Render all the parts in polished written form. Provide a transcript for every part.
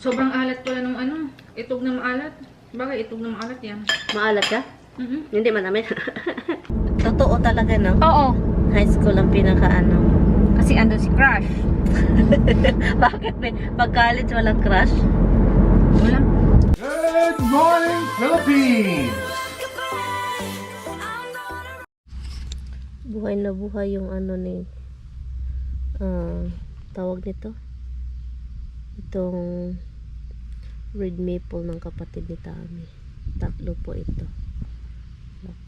Sobrang alat pala nung ano. Itog na maalat. Bagay, itog na maalat yan. Maalat ka? Mhm. Hindi man namin. Totoo talaga, no? Oo. High school ang pinaka-ano. Kasi andun si Crush. Bakit may pag-college walang crush? Wala. Good morning, Philippines! Buhay na buhay yung ano ni tawag nito. Itong red maple ng kapatid ni Tami. Tatlo po ito. Look.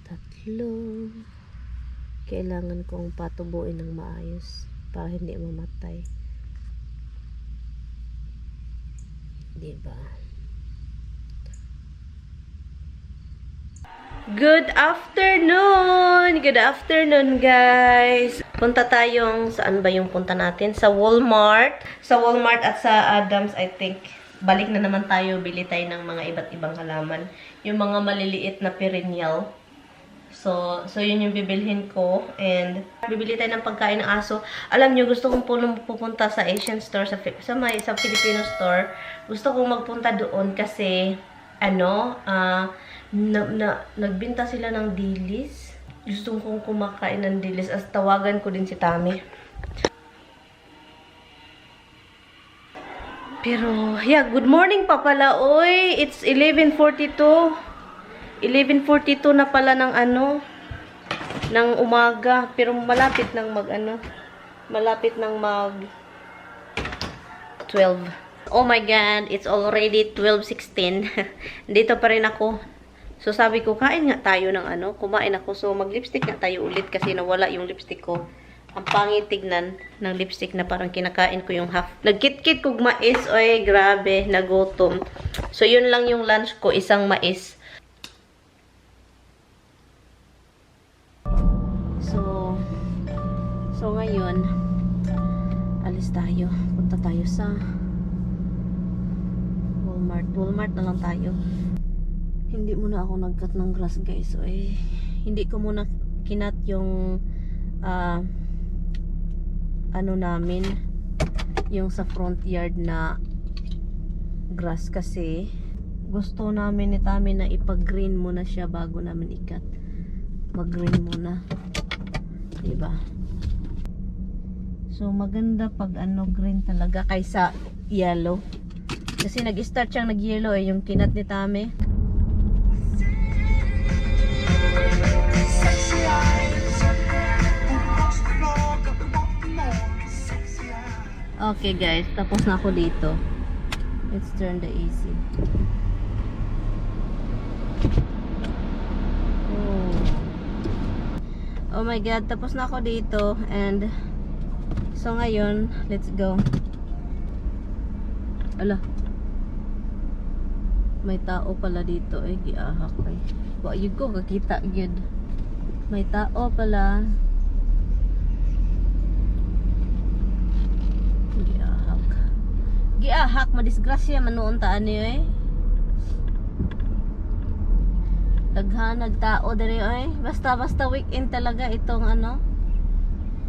Tatlo. Kailangan kong patubuin ng maayos para hindi mamatay. Diba? Good afternoon! Good afternoon, guys! Punta tayong, saan ba yung punta natin? Sa Walmart. Sa Walmart at sa Adams, I think. Balik na naman tayo, bili tayo ng mga iba't ibang halaman. Yung mga maliliit na perennial. So yun yung bibilhin ko. And, bibili tayo ng pagkain ng aso. Alam nyo, gusto kong pupunta sa Asian store, sa Filipino store. Gusto kong magpunta doon kasi, nagbinta sila ng dilis. Gusto kong kumakain ng dilis. As tawagan ko din si Tami. Pero, yeah, good morning pa pala. Oy, it's 11:42. 11:42 na pala ng ng umaga. Pero malapit nang malapit nang mag 12. Oh my God, it's already 12:16. Dito pa rin ako. So sabi ko, kain nga tayo ng kumain ako. So mag-lipstick nga tayo ulit kasi nawala yung lipstick ko. Ang pangit tignan ng lipstick na parang kinakain ko yung half. Nagkit-kit kog mais. Oy, grabe, nagutom. So yun lang yung lunch ko, isang mais. So ngayon, alis tayo. Punta tayo sa Walmart. Walmart na lang tayo. Hindi muna ako nag-cut ng grass, guys. So, hindi ko muna kinat yung namin, yung sa front yard na grass kasi gusto namin ni Tami na ipag-green muna siya bago namin ikat. Mag-green muna. Diba? So, maganda pag green talaga kaysa yellow. Kasi nag-start siyang nag-yellow yung kinat ni Tami. Okay guys, tapos na ako dito. Let's turn the AC. Oh my God, tapos na ako dito. And so ngayon, let's go. Ala, may tao pala dito. Giahak ay. Wa yun ko kakita yun. May tao pala. Giahak, madisgrasya manuon taan niyo Daghanag tao diri Basta weekend talaga itong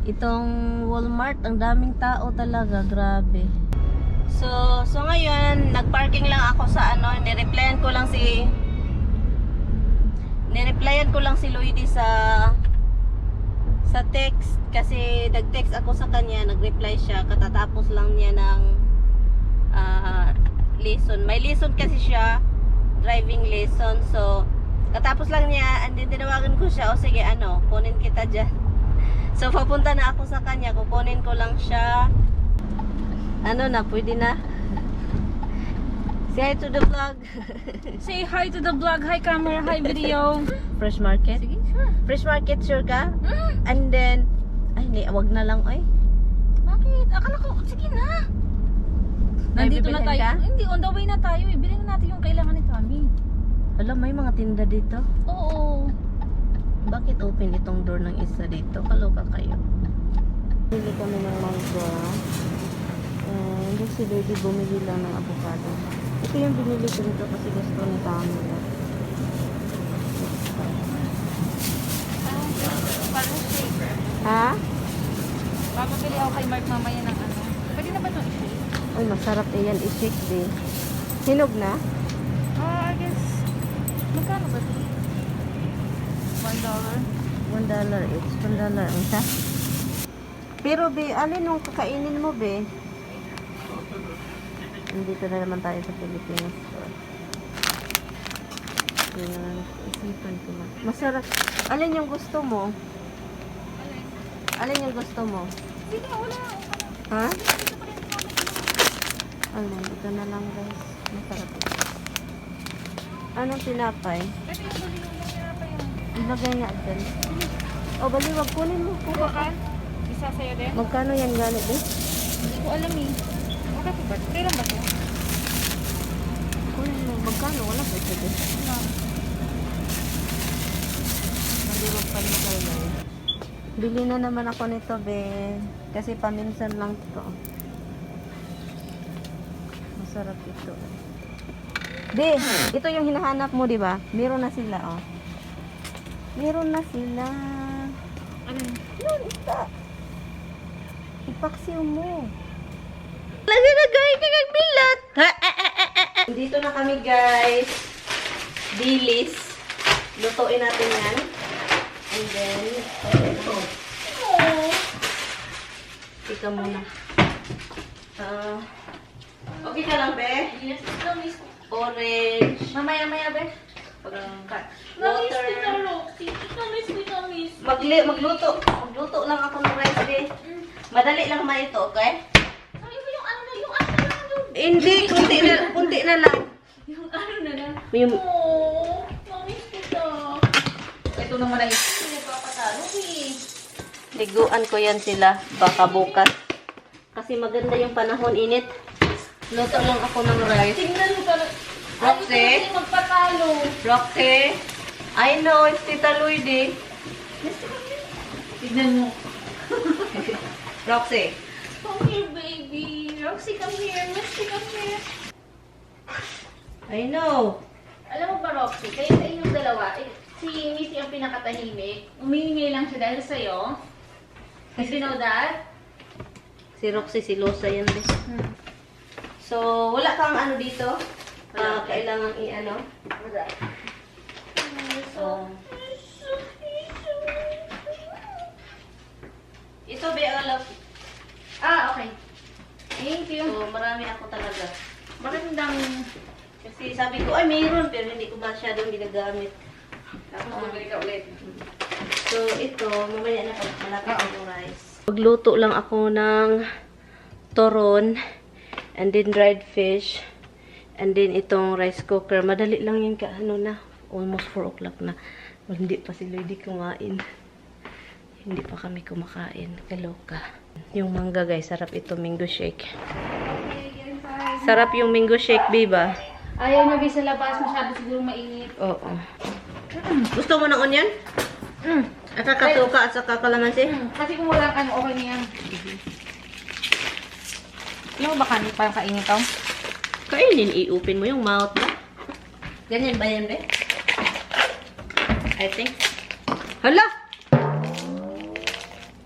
itong Walmart, ang daming tao talaga, grabe. So ngayon, nagparking lang ako sa nireplyan ko lang si Lloydie sa text kasi nag-text ako sa kanya, nag-reply siya katatapos lang niya ng lesson. May lesson kasi siya, driving lesson. So katapos lang niya, and then tinawagan ko siya, o sige kunin kita dyan. So papunta na ako sa kanya, kukunin ko lang siya. Pwede na. Say hi to the vlog. Say hi to the vlog. Hi camera, hi video. Fresh market? Sige, sure. Fresh market, sure ka? And then, hindi, wag na lang Bakit? Akala ko, sige na. Nandito na tayo. Ka? Hindi, on the way na tayo. Bilhin na natin yung kailangan ni Tami. Alam, may mga tinda dito. Oo. Bakit open itong door ng isa dito? Kaloka kayo. Bili kami ng mangga. And si baby bumili lang ng avocado. Ito yung binili ko nito kasi gusto ni Tami. Parang shake. Ha? Papabili ako kay Mark mamaya ng Pwede na ba ito i-shake? Ay, masarap yan i-shake din. Hinog na? I guess. Magkano ba ito? $1. $1 each. $1 ang isa. Pero be, alin nung kakainin mo be? Nandito na naman tayo sa Pilipinas. Isipan ko na. Masarap. Alin yung gusto mo? Alin yung gusto mo? Hindi na, wala. Ha? Alin, ito na lang guys. Masarap ito. Anong tinapay? Ito yung baliw na tinapay yun. Ilagay nga dyan. O, baliwag. Kunin mo. Kubakan? Isa sa'yo din? Magkano yan galit eh? Hindi ko alam eh. Okay po ba? Kailan ba ito? Kunin mo. Magkano? Wala ba ito din? Baliwag pa rin kayo eh. Bili na naman ako nito be. Kasi paminsan lang ito. Masarap ito. Be, ito yung hinahanap mo, di ba? Meron na sila, oh. Meron na sila. Ano yun? Yun, isa. Ipaksiw mo. Lagi na gawin ka kagbilat. Dito na kami, guys. Dilis. Lutuin natin yan. And then, ito. Ika muna. Okay ka lang, be? Yes, namis. Orange. Mamaya-maya ba? Water. Namis. Magluto. Magluto lang ako ng rice, be. Madali lang ma ito, okay? Sabi mo yung ano na, yung ano na lang. Hindi, kunti na lang. Yung ano na lang. Yung, Oh, namis kita. Ito naman ay pinagpapatalo eh. liguan ko yan sila. Baka bukas. Kasi maganda yung panahon, init. Luto lang ako ng rice. Tingnan mo pala. Roxy? Ayaw ko magpatalo. Roxy, I know, it's Tita Luigi. Tignan mo. Roxy. Come here, baby. Roxy, come here. Roxy, come here. I know. Alam mo ba, Roxy, kayo sa inyong dalawa, si Missy ang pinakatahimik. Umiingay lang siya dahil sa'yo. Did you know that? Si Roxy, si Losa yan din. So, wala kang ano dito? Kailangan i-ano? Wala. So, ito be, alap. Ah, okay. Thank you. So, marami ako talaga. Bakit ang daming... Kasi sabi ko, ay mayroon, pero hindi ko masyadong ginagamit. Tapos bumili ka ulit. So, ito, mamaya na pag malapit ang rice. Magluto lang ako ng toron, and then dried fish, and then itong rice cooker. Madali lang yun ka, ano na, almost 4 o'clock na. Well, hindi pa si Lloydie kumain. Hindi pa kami kumakain. Kaloka. Yung mangga guys, sarap ito, mango shake. Sarap yung mango shake, biba. Ayaw na sa labas, masyado siguro mainit. Oo. Gusto mo ng onion? At saka suka at saka kalamansi? Kasi kung walang ano, okay na yan. Alam mo ba kanil parang kainit to? Kainin, i-open mo yung mouth mo. Ganyan ba yan, be? I think. Hala!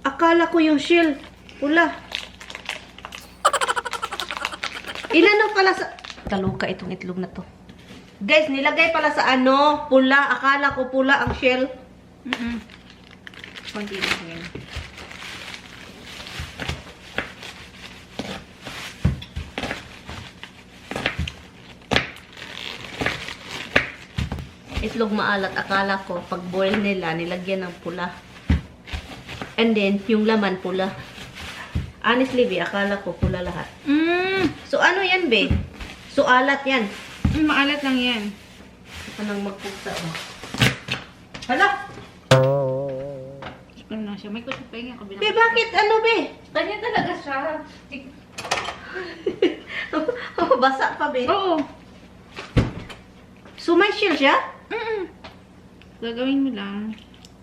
Akala ko yung shell. Pula. Inano pala sa... Kaluka itong itlog na to. Guys, nilagay pala sa ano, pula. Akala ko pula ang shell. Konti lang yan. Itlog maalat. Akala ko, pag boil nila, nilagyan ng pula. And then, yung laman pula. Honestly, be, akala ko pula lahat. So, ano yan, be? So, alat yan. Maalat lang yan. Anong magpugsa mo? Hala! Ano na siya? May kusok pa yung kabila. Be, bakit? Ano, be? Ganyan talaga siya. Oh, basa pa, be. Oo. So, may shell siya? Gagawin mo lang.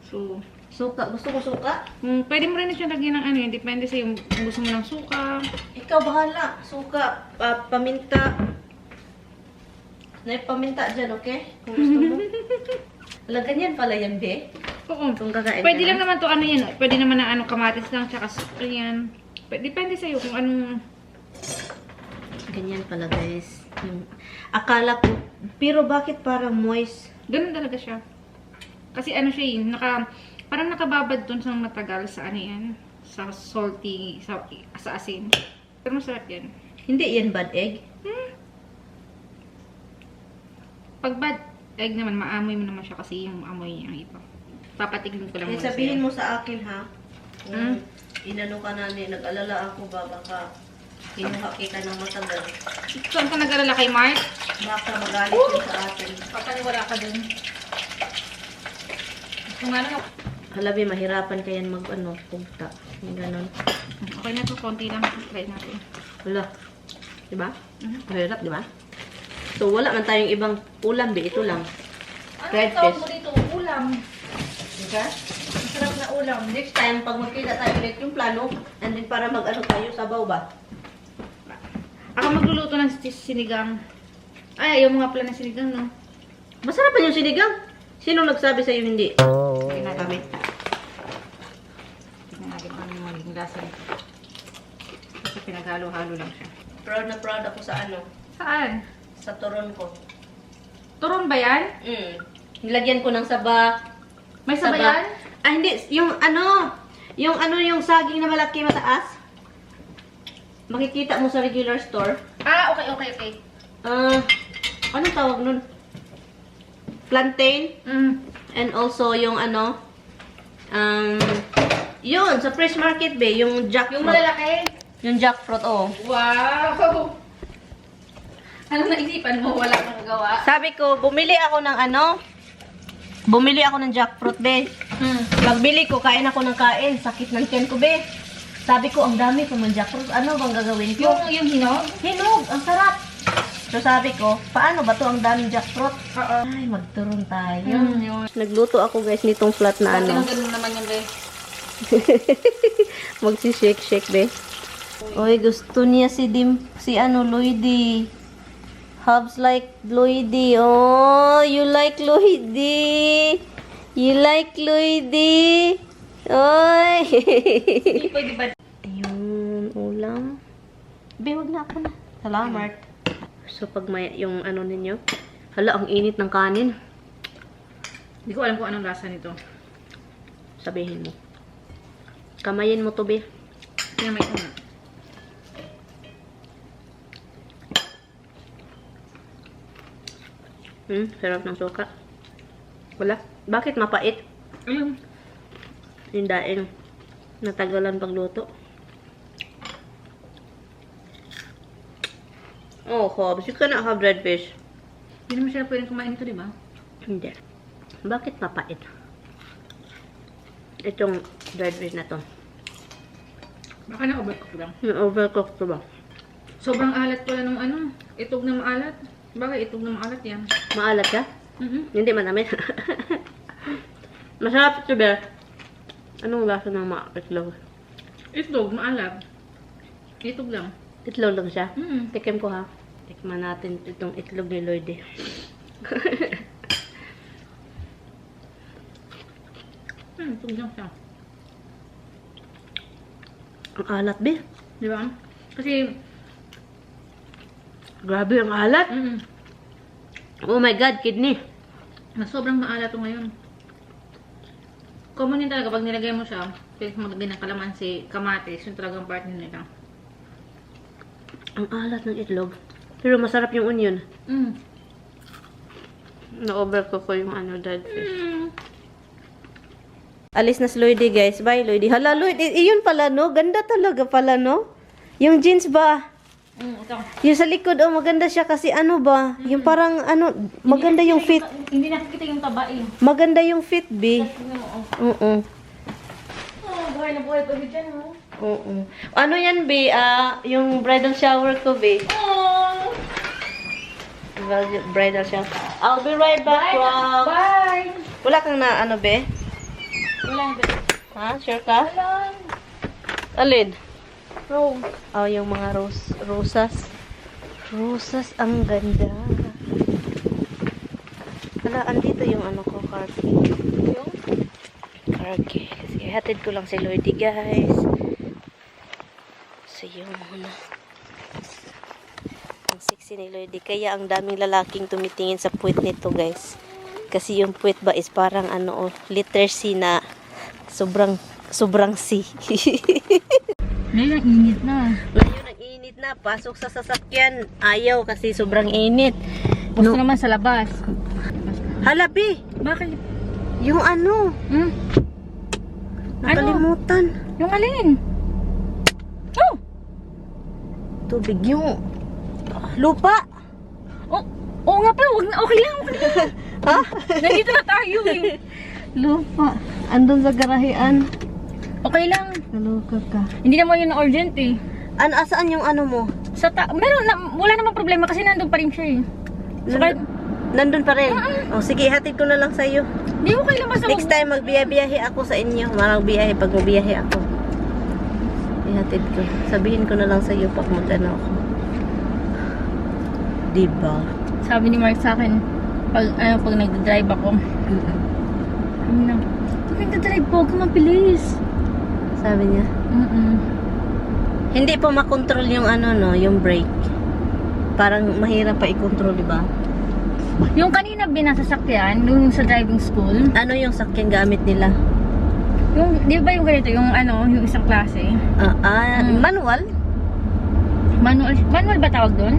So, Suka. Gusto ko suka? pwede mo rin na siya lagyan ng ano yun. Depende sa'yo kung gusto mo ng suka. Ikaw, bahala. Suka. Paminta. May paminta dyan, okay? Kung gusto mo. Wala, ganyan pala yan, be. Oo. Kung kakain Pwede ka lang na. naman to ano yan. Pwede naman na ano kamatis lang tsaka yan. Depende sa'yo kung anong Ganyan pala guys. Yung, akala ko, pero bakit parang moist? Ganun talaga siya. Kasi ano siya yun, parang nakababad dun sa matagal sa ano yan, sa salty, sa asin. Pero masarap yan. Hindi yan bad egg? Pag bad egg naman, maamoy mo naman siya kasi yung amoy niya ang iba. Papatigin ko lang muna Sabihin sa'yo. mo sa akin ha. Kung inano ka na nag-alala ako ba, baka kinuha kita ng matagal. Saan ka nag-alala kay Mark? Baka magalit yun sa atin. Papaniwala ka dun. Kung ano, Halabi, mahirapan ka yan mag-ano, punta. Yung ganon. okay na to, konti lang. Try natin. Wala. Diba? Mahirap, diba? So, wala man tayong ibang ulam, be. Ito lang. Ano Red tawag fish. mo dito? Ulam. Diba? Masarap na ulam. Next time, pag magkita tayo ulit yung plano, and then para mag-ano tayo, sabaw ba? Ako magluluto ng sinigang. Ay, ayaw mo nga pala ng sinigang, no? Masarap pa yung sinigang. Sino nagsabi sa'yo hindi? Tingnan natin. Kami. Tingnan natin kung ano yung magiging lasa nito. Kasi pinaghalo-halo lang siya. Proud na proud ako sa ano, Saan? sa turon ko. Turon ba yan? Nilagyan ko ng saba. May sabayan? Ah, hindi. Yung yung saging na malaki mataas. Makikita mo sa regular store. Ah, okay. Anong tawag nun? Plantain. And also yung ano, yun, sa fresh market be, yung jackfruit. Yung malalaki? Yung jackfruit, oh. Wow! Anong naisipan mo? Wala kang gawa? Sabi ko, bumili ako ng jackfruit, be. Pagbili ko, kain ako ng kain. Sakit ng tiyan ko, be. Sabi ko, ang dami ko ng jackfruit. Ano bang gagawin ko? Yung hinog? Hinog, ang sarap. So sabi ko, paano ba to ang daming jackfruit? Oo. Ay, magturon tayo. Yun. Nagluto ako guys nitong flat na ano. Ganun naman yung be. Magsi-shake-shake, be. Oy, gusto niya si Lloydie. Hubs like Lloydie. Oh, you like Lloydie. You like Lloydie. Oy. Hindi pwede ba? Ayun, ulam. Be, wag na ako na. Salamat. So, pag may yung ano ninyo, hala, ang init ng kanin. Hindi ko alam kung anong lasa nito. Sabihin mo. Kamayin mo to, be. Kaya may una. Sarap ng suka. Wala. Bakit mapait? Ayun. Yung daing. Natagalan pagluto. Oh, Hobbs, you cannot have red fish. Hindi naman siya pwedeng kumain ito, di ba? Hindi. Bakit mapait? Itong red fish na to. Baka na-overcook lang. Yung overcooked to ba? Sobrang alat pala nung ano. Itog na maalat. Bakit itog na maalat yan? Maalat ka? Mhm. Hindi manamit. Masarap ito, Bear. Anong lasa ng itlog? Itog, maalat. Itog lang. Itlog lang siya? Mhm. Tikim ko ha. Tikman natin itong itlog ni Lloydie. Itog lang siya. Ang alat, Be. Di ba? Kasi, Grabe ang alat. Oh my God, kidney. mas sobrang maalat to ngayon. Common yun talaga pag nilagay mo siya, pwede maglagay ng kalamansi, kamatis, yung talagang part nila. Ang alat ng itlog. Pero masarap yung onion. Na-overcook ko yung dead fish. Alis na si Lloydie, guys. Bye, Lloydie. Hala, Lloydie. Iyon pala, no? Ganda talaga pala, no? Yung jeans ba? Ito. Yung sa likod, oh, maganda siya kasi ano ba? Yung parang, maganda yung fit. Hindi nakikita yung taba eh. Maganda yung fit, B. Tignan mo, oh. Oo. Buhay na buhay pa dyan, oh. Oo. Ano yan, B? Yung bridal shower ko, B. Oh! Bridal shower. I'll be right back, Rob. Bye! Wala kang na, B? Wala ba? Ha? Sure ka? Wala. Alin? Rose. Oh, yung mga rosas. Rosas, ang ganda. Hala, andito yung ko, Carky. Yung? Carky. Kasi hatid ko lang si Lloydie, guys. So, yun muna. kasi ni Lloydie. Kaya ang daming lalaking tumitingin sa puwet nito, guys. Kasi yung puwet ba is parang ano, letter C na sobrang C. Ngayon, init na. Ngayon, ang init na. Pasok sa sasakyan. Ayaw kasi sobrang init. Gusto naman sa labas. Halabi! Bakit? Yung ano, Hmm? nakalimutan. Yung alin? Oh! Tubig yung lupa. Oh! Oo nga pala, okay lang. Ha? Nandito na tayo eh. Lupa. Andun sa garahean. Okay lang. Naloka ka. Hindi naman yun urgent eh. Asaan yung ano mo? Wala namang problema kasi nandun pa rin siya eh. So, kahit, Nandun pa rin. Oh, sige, hatid ko na lang sa'yo. di okay lang basta Next time, magbiyahe ako sa inyo. Magbiyahe pag magbiyahe ako. Ihatid ko. Sabihin ko na lang sa'yo pag mag-ano ako. Diba? Sabi ni Mark sa akin, pag nagdadrive ako, sabi na, pag nagdadrive po, huwag ka mabilis. Sabi niya. Hindi po makontrol yung ano, no, yung brake. Parang mahirap pa i-control, diba? Yung kanina binasasakyan, yung sa driving school, Ano yung sakyan gamit nila? yung, di ba yung ganito, yung yung isang klase? Manual? Manual ba tawag doon?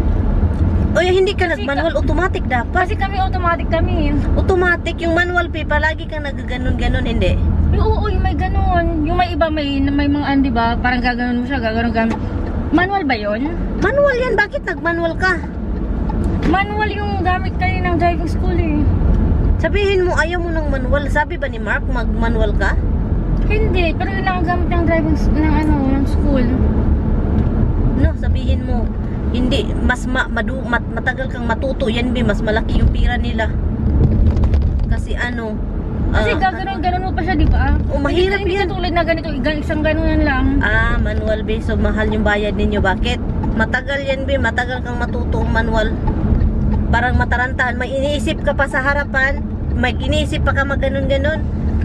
O hindi ka Kasi nag-manual, automatic dapat. Kasi kami automatic kami. Automatic, yung manual pa, palagi kang nagaganon-ganon, hindi? Oo, yung may ganun. Yung may iba, may mga di ba? Parang gaganon mo siya, gaganon. Manual ba yon? Manual yan, bakit nag-manual ka? Manual yung gamit kayo ng driving school eh. Sabihin mo, ayaw mo ng manual. Sabi ba ni Mark, mag-manual ka? Hindi, pero yun lang ang gamit ng driving ng school. No, sabihin mo, hindi, mas matagal kang matuto. Yan, mas malaki yung pira nila. Kasi ano, Kasi gaganon mo pa siya, di ba? mahirap hindi yan. katulad na ganito, isang ganunan lang. Manual be, so mahal yung bayad ninyo. Bakit? Matagal yan be, matagal kang matuto ang manual. Parang matarantahan, may iniisip ka pa sa harapan, may iniisip pa ka maganon-ganon.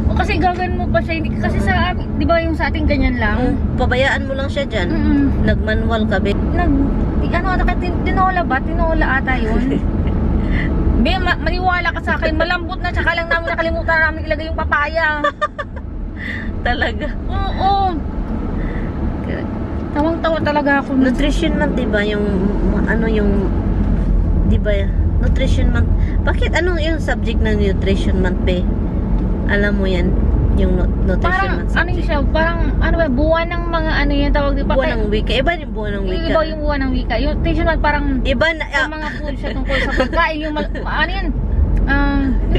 O kasi gaganon mo pa siya, hindi kasi sa amin, di ba yung sa ating ganyan lang? Pabayaan mo lang siya dyan. Nag-manual ka be. Tinola ba? Tinola ata yun. Be, maniwala ka sa akin, malambot na, tsaka lang namin nakalimutan namin ilagay yung papaya. Talaga. Oo. Tawang-tawa talaga ako. Nutrition month, diba? Yung, diba? Nutrition month. Bakit? Anong yung subject ng nutrition month, be? Alam mo yan? Yung nutrition Parang, month ano subject. siya, parang, buwan ng mga yung tawag, di ba? Buwan ng wika. Iba yung buwan ng wika. Iba yung buwan ng wika. Yung nutrition month, parang, Iba na, yung mga food siya tungkol sa pagkain. Yung, yung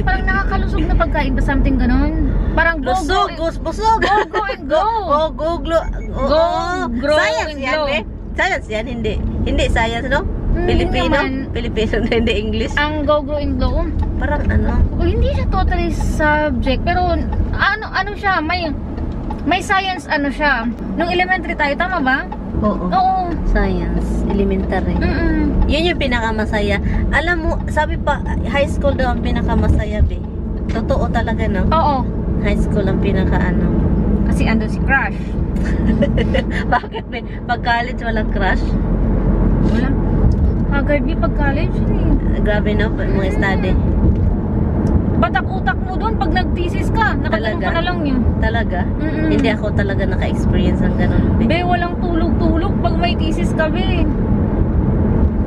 parang nakakalusog na pagkain ba something ganon? Parang busog. Go and go. Oh, go, grow Science and yan, glow. be. Science yan, hindi. Hindi science, no? Hindi Filipino? naman. Filipino, hindi English. Ang go, grow, and glow. Parang ano? Hindi siya totally subject, pero ano siya, may science siya. Nung elementary tayo, tama ba? Oo. Oo. Science. Elementary. Yun yung pinakamasaya. Alam mo, sabi pa, high school daw ang pinakamasaya, be. Totoo talaga, no? Oo. High school ang pinaka-ano. Kasi andun si Crush. Bakit, be? Pag college, walang crush? Wala. Haggard pag college. Grabe, no? Mga study. Batak-utak mo doon pag nag-thesis ka. Nakatulog ka na lang yun. Talaga? Hindi ako talaga naka-experience ng ganun, be. Be, walang tulog-tulog pag may thesis ka, be.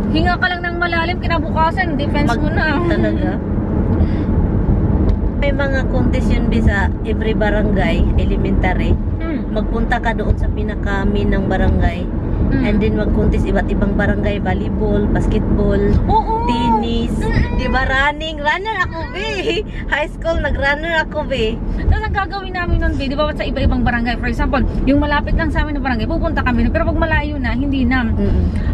Hinga ka lang ng malalim, kinabukasan, defense mo na. Talaga? May mga contest yun, be, sa every barangay, elementary. Magpunta ka doon sa pinaka-main ng barangay. And then mag-contest iba't ibang barangay, volleyball, basketball, tennis. Diba, runner ako, be. High school, nag-runner ako, be. Tapos ang gagawin namin nun, be, di ba sa iba-ibang barangay, for example, yung malapit lang sa amin na barangay, pupunta kami nun. Pero pag malayo na, hindi na.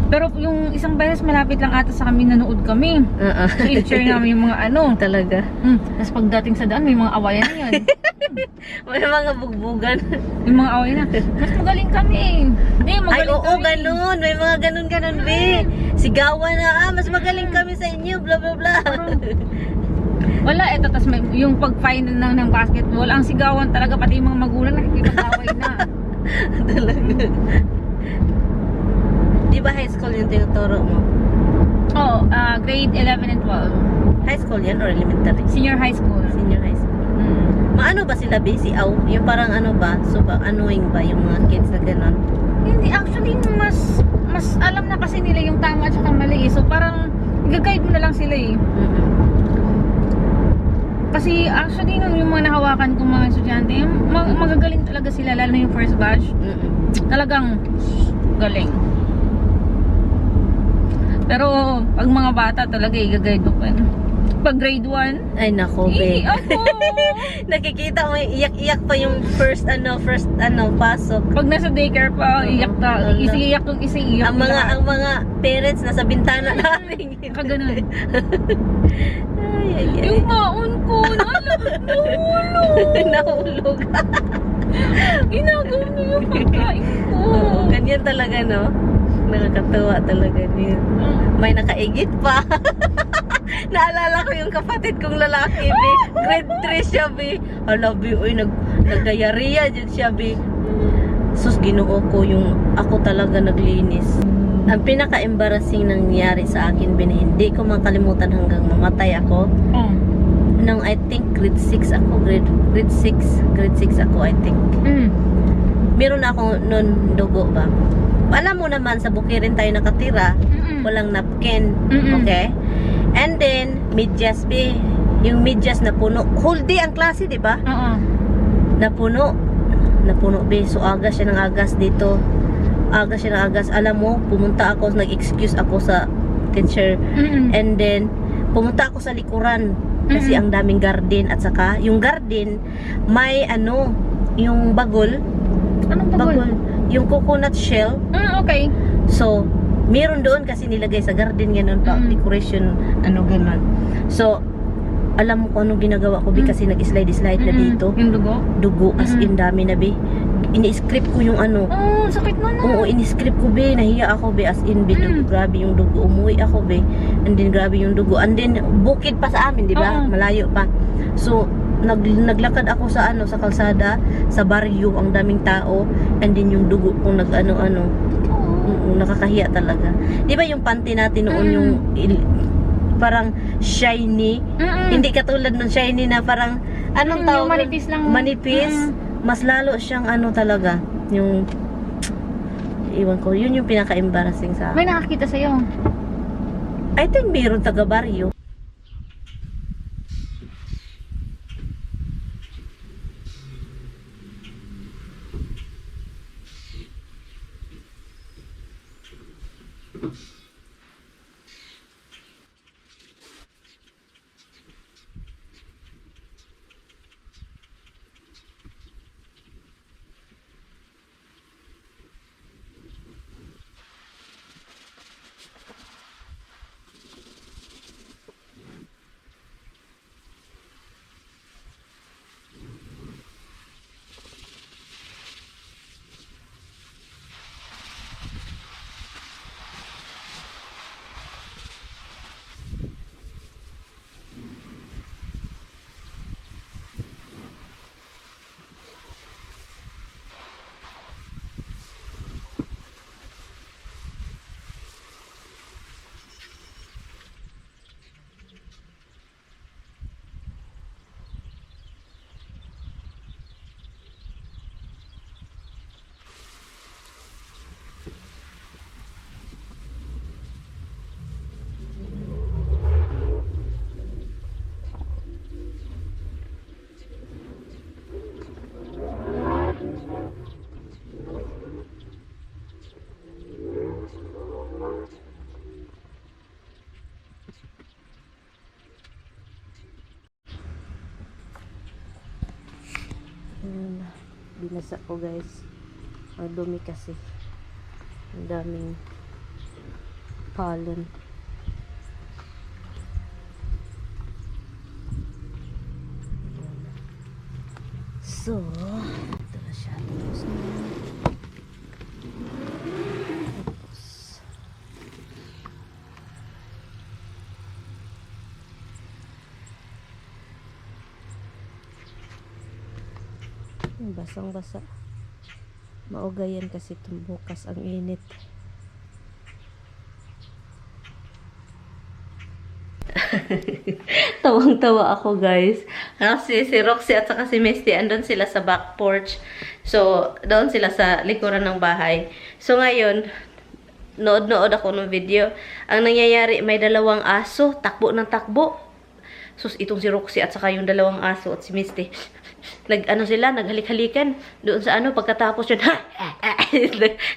Pero yung isang beses malapit lang ata sa kami, nanood kami. I-share namin yung mga Talaga. Tapos pagdating sa daan, may mga awayan na yun. May mga bugbugan. Yung mga awayan na. Mas magaling kami. Hindi, Ay, magaling oo, kami. ganun. May mga ganun, be. Sigawan na, mas magaling kami sa inyo, blah, blah, blah. Wala, eto, tas may, yung pag-final ng basketball, ang sigawan talaga, pati yung mga magulang nakikipag-away na. Talaga. Di ba high school yung tinuturo mo? Oh, grade 11 and 12. High school yan or elementary? Senior high school. Senior high school. Mm. Maano ba sila busy? Yung parang ano ba? So ba, annoying ba yung mga kids na gano'n? Hindi, actually, mas alam na kasi nila yung tama at saka mali. So, parang, gag-guide mo na lang sila eh. Kasi, actually, nung yung mga nahawakan kong mga estudyante, magagaling talaga sila, lalo na yung first batch. Talagang, galing. Pero, pag mga bata talaga, i-guide mo pa. Pag grade 1, Ay nako, be. ako! Nakikita mo, iyak-iyak pa yung first pasok. Pag nasa daycare pa, iyak ka. Ala. Isi-iyak yung isi-iyak. Ang mga parents nasa bintana namin. Kaganon. Ay. Yung maon ko, nahulog. Nahulog. Ginagawa niyo yung pagkain ko. Oo, ganyan talaga, no? Nakakatawa talaga niya. May nakaigit pa. Naalala ko yung kapatid kong lalaki, be. Grade 3 siya, be. Hala, be, uy, nagdayariya dyan siya, be. Sus, ginoo ko yung ako talaga naglinis. Ang pinaka-embarrassing nangyari sa akin, be, na hindi ko makalimutan hanggang mamatay ako. Oh. Nung I think grade 6 ako, grade 6 ako, I think. Meron ako nun dugo ba? Alam mo naman, sa Bukirin tayo nakatira, walang napkin, okay? And then, medyas, be. Yung medyas na puno. Whole day ang klase, di ba? Oo. Napuno, be. So, agas siya ng agas dito. Agas siya ng agas. Alam mo, pumunta ako, nag-excuse ako sa teacher. And then, pumunta ako sa likuran. Kasi ang daming garden. At saka, yung garden, may yung bagol. Anong bagol? Yung coconut shell. Okay. So, meron doon kasi nilagay sa garden ganun pa, decoration, ganun. So, alam mo kung anong ginagawa ko, be, kasi nag-slide na dito. Yung dugo? Dugo, as in dami na, be. Ini-script ko yung Oh, sakit mo na. Oo, ini-script ko, be. Nahiya ako, be, as in, be, grabe yung dugo. Umuwi ako, be. And then, grabe yung dugo. And then, bukid pa sa amin, di ba? Malayo pa. So, naglakad ako sa sa kalsada, sa baryo, ang daming tao, and then yung dugo kung nakakahiya talaga. Di ba yung panty natin noon yung parang shiny, hindi katulad ng shiny na parang anong tawag? Yung manipis lang. Manipis, mas lalo siyang talaga, yung iwan ko, yun yung pinaka-embarrassing sa akin. May nakakita sa'yo? I think mayroon taga baryo. Binasa ko, guys. Ang dumi kasi. Ang daming pollen. So, ito na siya. Tapos, basang-basa. Maugayan kasi itong bukas, ang init. Tawang-tawa ako, guys. Kasi si Roxy at saka si Misty, andun sila sa back porch. So, doon sila sa likuran ng bahay. So, ngayon, nood-nood ako ng video. Ang nangyayari, may dalawang aso, takbo ng takbo. Sus, itong si Roxy at saka yung dalawang aso at si Misty. Naghalik-halikan doon sa pagkatapos yun,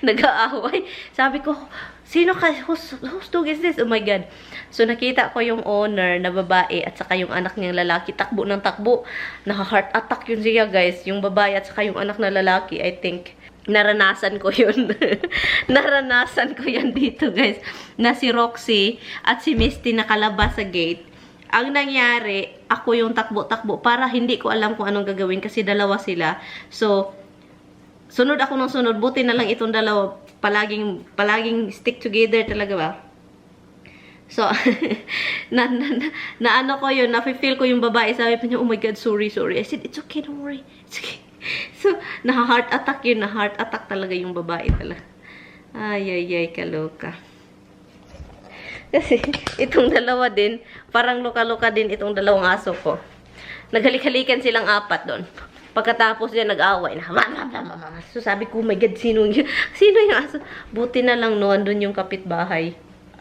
nag-aaway. Sabi ko, sino ka? Whose dog is this? Oh my God. So, nakita ko yung owner na babae at saka yung anak niyang lalaki, takbo ng takbo. Naka-heart attack yun siya, guys. Yung babae at saka yung anak na lalaki, I think, naranasan ko yun. Naranasan ko yan dito, guys. Na si Roxy at si Misty nakalabas sa gate. Ang nangyari, ako yung takbo-takbo para hindi ko alam kung anong gagawin kasi dalawa sila. So, sunod ako ng sunod. Buti na lang itong dalawa palaging stick together talaga ba? So, na ko yun, na-feel ko yung babae. Sabi pa niya, oh my God, sorry. I said, it's okay, don't worry. It's okay. So, na-heart attack yun. Na-heart attack talaga yung babae talaga. Ay, kaloka. Kasi, itong dalawa din, parang luka-luka din itong dalawang aso ko. Naghalik-halikan silang apat doon. Pagkatapos niya nag-away na. So, sabi ko, oh my God, sino yung aso? Buti na lang no, andun yung kapitbahay.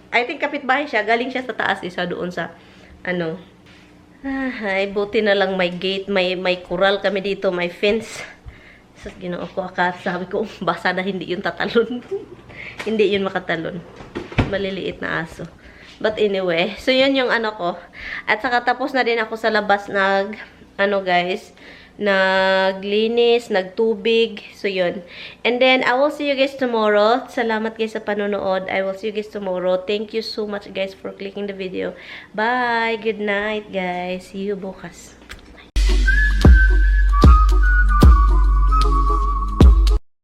I think kapitbahay siya. Galing siya sa taas, isa doon sa, ay, buti na lang may gate, may kural kami dito, may fence. So, ginoo ko, sabi ko, basa na hindi yun tatalon. Hindi yun makatalon. Maliliit na aso. But anyway, so yun yung ko. At saka tapos na din ako sa labas guys, naglinis, nagtubig. So yun. And then, I will see you guys tomorrow. Salamat guys sa panonood. I will see you guys tomorrow. Thank you so much guys for clicking the video. Bye! Good night guys. See you bukas.